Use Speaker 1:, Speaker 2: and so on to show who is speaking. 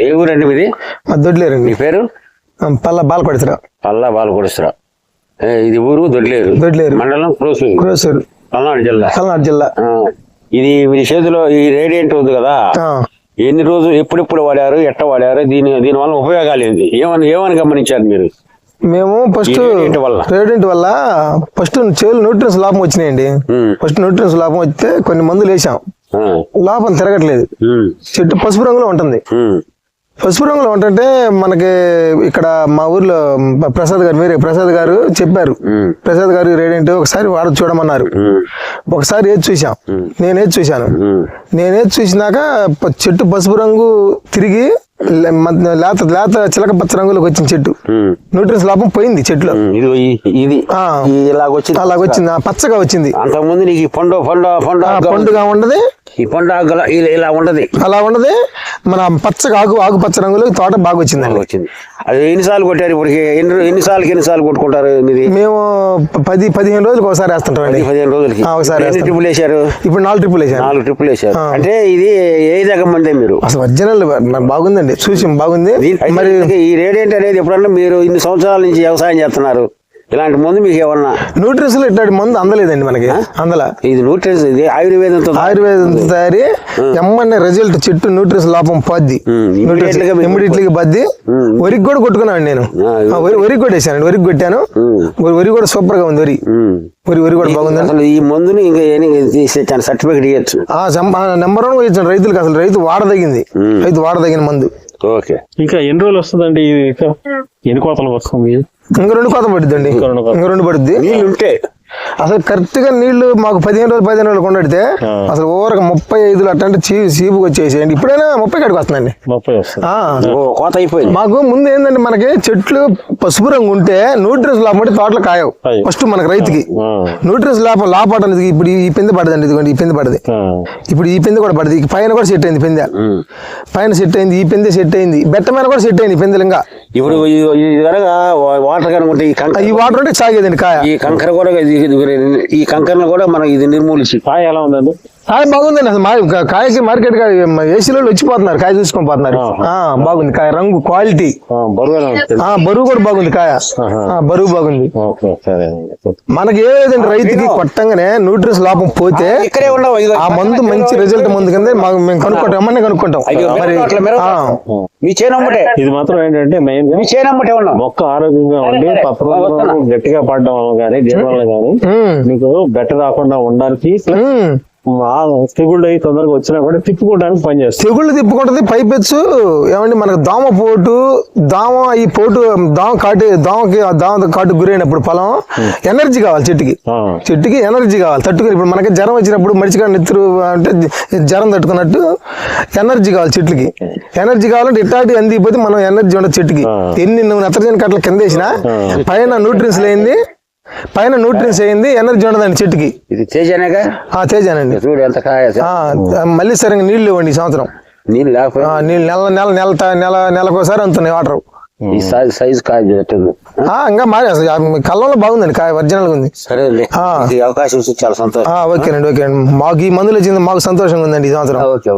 Speaker 1: ఏ ఊరండి మీది?
Speaker 2: దొడ్లేరండి.
Speaker 1: మీ పేరు?
Speaker 2: పల్లా బాలకొడిసరా.
Speaker 1: పల్లా బాలకొడిసరా. ఇది ఊరు దొడ్లేరు.
Speaker 2: దొడ్లేరు
Speaker 1: మండలం క్రోసూరు, పల్నాడు జిల్లా. ఇది మీ చేతిలో ఈ రేడియంట్ ఉంది కదా, ఎన్ని రోజులు ఎప్పుడెప్పుడు వాడారు, ఎట్ట వాడారు, దీనివల్ల ఉపయోగాలు ఏంటి, ఏమని గమనించారు మీరు?
Speaker 2: మేము ఫస్ట్ రేడియంట్ వల్ల ఫస్ట్ చేలు న్యూట్రియన్స్ లాభం వచ్చినాయండి. ఫస్ట్ న్యూట్రియన్స్ లాభం వస్తే కొన్ని మందులు వేసాం, లోపల తిరగట్లేదు. చెట్టు పసుపు రంగులో ఉంటుంది. పసుపు రంగులో ఉంటుంటే మనకి ఇక్కడ మా ఊర్లో ప్రసాద్ గారు చెప్పారు. ప్రసాద్ గారు రేడియంట్ ఒకసారి వాడ చూడమన్నారు. ఒకసారి ఏది చూసాం, నేనేది చూసినాక చెట్టు పసుపు రంగు తిరిగి లేత చిలక పచ్చ రంగులోకి వచ్చింది చెట్టు. న్యూట్రియన్స్ లాభం పోయింది చెట్టులో. అలాగొచ్చింది, పచ్చగా వచ్చింది.
Speaker 1: అంతకుముందు నీకు పండుగ ఉండదు, ఈ పండుగ ఇలా ఉండదు,
Speaker 2: అలా ఉండదు. మన పచ్చగా ఆకు పచ్చ రంగులో తోట బాగా వచ్చింది.
Speaker 1: అది ఎన్నిసార్లు కొట్టారు ఇప్పటికి? ఎన్నిసార్లు కొట్టుకుంటారు?
Speaker 2: మేము 10-15 రోజులకు ఒకసారి వేస్తుంటాం.
Speaker 1: 15 రోజులకి ఒకసారి ట్రిపుల్ వేసారు.
Speaker 2: ఇప్పుడు 4 ట్రిపుల్ వేసారు.
Speaker 1: అంటే ఇది ఏ దగ్గర మందే మీరు?
Speaker 2: అసలు ఒరిజినల్ బాగుందండి, చూసి బాగుంది.
Speaker 1: మరి ఈ రేడియంట్ అనేది ఎప్పుడన్నా మీరు ఇన్ని సంవత్సరాల నుంచి వ్యవసాయం చేస్తున్నారు, ఇలాంటి మందు మీకు ఏమన్నా?
Speaker 2: న్యూట్రియన్స్ లో ఇట్లాంటి మందు అందలేదండి మనకి.
Speaker 1: ఇది న్యూట్రియన్స్, ఇది ఆయుర్వేదంతో
Speaker 2: తయారీ. ఎమ్మనే రిజల్ట్, చెట్టు న్యూట్రియన్స్ లాభం పోద్ది, ఇమ్మీడియట్లీ బద్ది. వరికి కూడా కొట్టుకున్నాను నేను. వరికి కొట్టేసాను, వరికి కొట్టాను. వరి కూడా సూపర్ గా ఉంది. వరి కూడా బాగుంది.
Speaker 1: అసలు ఈ మందుని ఇంకా సర్టిఫికేట్ ఇవ్వచ్చు.
Speaker 2: నెంబర్ 1 ఇచ్చాను రైతులకు. అసలు రైతు వాడదగిన మందు.
Speaker 1: ఓకే.
Speaker 3: ఇంకా ఎన్ని రోజులు వస్తుందండి? ఎన్ని కోతలు వస్తుంది?
Speaker 2: ఇంకా 2 కోతలు పడుద్ది అండి. ఇంకా 2 పడుద్ది.
Speaker 1: నీళ్ళుంటే
Speaker 2: అసలు కరెక్ట్ గా నీళ్లు మాకు 15 రోజులు కొండడితే అసలు ఓవర్ 35 అట్టంటే చీపుకి వచ్చేసేయండి. ఇప్పుడైనా 30 కాడికి వస్తుందండి.
Speaker 1: కోత అయిపోయింది.
Speaker 2: మాకు ముందు ఏంటంటే మనకి చెట్లు పసుపు రంగు ఉంటే న్యూట్రియన్స్ లాభం తోటలు కాయవు. ఫస్ట్ మనకి రైతుకి న్యూట్రియన్స్ లాభం అనేది ఇప్పుడు ఈ పెందె పడదండి. ఇదిగోండి ఈ పెందె పడది. ఇప్పుడు ఈ పెందె కూడా పడదు. పైన కూడా సెట్ అయింది పెందె. పైన సెట్ అయింది, ఈ పెందె సెట్ అయింది, బెట్ట మీద కూడా సెట్ అయింది పెందెలు. ఇంకా
Speaker 1: ఇప్పుడు వాటర్ కనుకుంటే
Speaker 2: ఈ వాటర్ ఉంటే సాగేదండి కాయ.
Speaker 1: ఈ కంకర కూడా, ఈ కంకరను కూడా మనం ఇది నిర్మూలించి
Speaker 3: కాయ ఎలా ఉందండి?
Speaker 2: కాయ బాగుందండి. అసలు కాయకి మార్కెట్ ఏసీలో వచ్చిపోతున్నారు, కాయ చూసుకొని పోతున్నారు. బాగుంది కాయ, రంగు, క్వాలిటీ, బరువు కూడా బాగుంది. కాయ బరువు బాగుంది. మనకి ఏదంటే రైతుకి కొట్టంగానే న్యూట్రియన్స్ లాభం పోతే ఆ మందు మంచి రిజల్ట్ మందు కింద మేము కనుక్కుంటాం, ఎమ్మనే కనుక్కుంటాం.
Speaker 3: ఇది మాత్రం ఏంటంటే మెయిన్ మొక్క ఆరోగ్యంగా ఉండి గట్టిగా పడడం కానీ దీని వల్ల కానీ మీకు బెట్ట రాకుండా ఉండడానికి, తెగుళ్ళు అయి తొందరగా వచ్చినా కూడా తిప్పుకోవడానికి పనిచేస్తుంది.
Speaker 2: తెగుళ్ళు తిప్పుకుంటది. పైపెచ్చు ఏమంటే మనకు దోమ కాటు గురైనప్పుడు పొలం ఎనర్జీ కావాలి. చెట్టుకి ఎనర్జీ కావాలి తట్టుకుని. ఇప్పుడు మనకి జ్వరం వచ్చినప్పుడు మడిచిగా నెత్తురు అంటే జ్వరం తట్టుకున్నట్టు ఎనర్జీ కావాలి చెట్లకి. ఎనర్జీ కావాలంటే ఇట్లాంటి అందిపోతే మనం ఎనర్జీ ఉండదు చెట్టుకి. ఎన్ని నువ్వు నత్రజని కట్టలు కింద వేసినా పైన న్యూట్రియన్స్ అయింది, ఎనర్జీ ఉండదండి చెట్టుకి.
Speaker 1: ఇది తేజానేగా?
Speaker 2: తేజానండి.
Speaker 1: చూడు ఎంత కాయ.
Speaker 2: మళ్ళీ సరిగ్గా నీళ్లు ఇవ్వండి ఈ సంవత్సరం.
Speaker 1: నీళ్ళు
Speaker 2: నెలకోసారి అందుతున్నాయి వాటర్.
Speaker 1: ఈ సైజ్ కాయ
Speaker 2: ఇంకా మారి అసలు కళ్ళంలో బాగుందండి కాయ, ఒరిజినల్ గా ఉంది.
Speaker 1: సరే, అవకాశం చాలా సంతోషం.
Speaker 2: ఓకేనండి. మాకు ఈ మందులు వచ్చింది, మాకు సంతోషంగా ఉందండి ఈ సంవత్సరం.
Speaker 1: ఓకే.